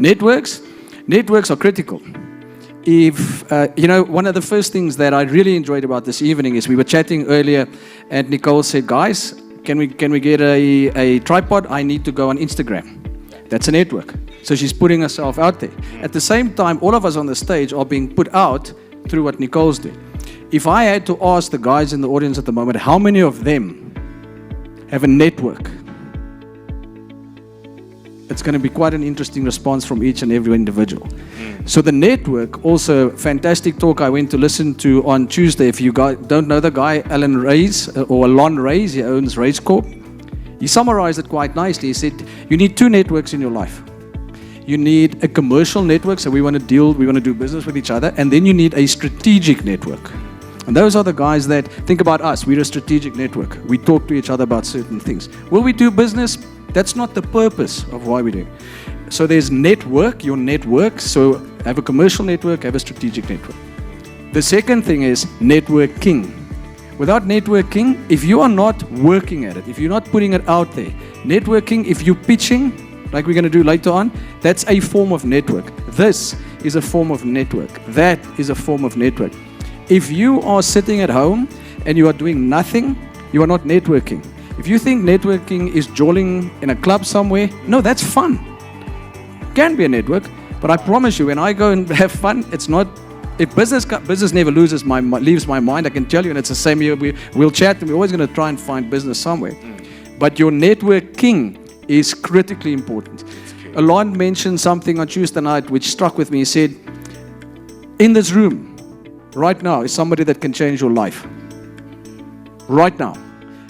Networks are critical. If, one of the first things that I really enjoyed about this evening is we were chatting earlier and Nicole said, guys, can we get a tripod? I need to go on Instagram. That's a network. So she's putting herself out there. At the same time, all of us on the stage are being put out through what Nicole's doing. If I had to ask the guys in the audience at the moment, how many of them have a network? It's going to be quite an interesting response from each and every individual. So the network, also fantastic talk I went to listen to on Tuesday. If you guys don't know the guy, Alon Reyes, he owns Race Corp. He summarized it quite nicely. He said, you need two networks in your life. You need a commercial network, so we want to do business with each other, and then you need a strategic network. And those are the guys that, think about us, we're a strategic network. We talk to each other about certain things. Will we do business? That's not the purpose of why we do. So there's your network, so have a commercial network, have a strategic network. The second thing is networking. Without networking, if you are not working at it, if you're not putting it out there, networking, if you're pitching, like we're going to do later on, that's a form of network. This is a form of network. That is a form of network. If you are sitting at home and you are doing nothing, you are not networking. If you think networking is jolling in a club somewhere, no, that's fun. Can be a network, but I promise you, when I go and have fun, it's not. If business never leaves my mind, I can tell you, and it's the same here. We'll chat, and we're always going to try and find business somewhere. But your networking is critically important. Alon mentioned something on Tuesday night which struck with me. He said, in this room, right now, is somebody that can change your life. Right now.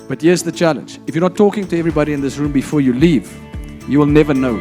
But here's the challenge. If you're not talking to everybody in this room before you leave, you will never know.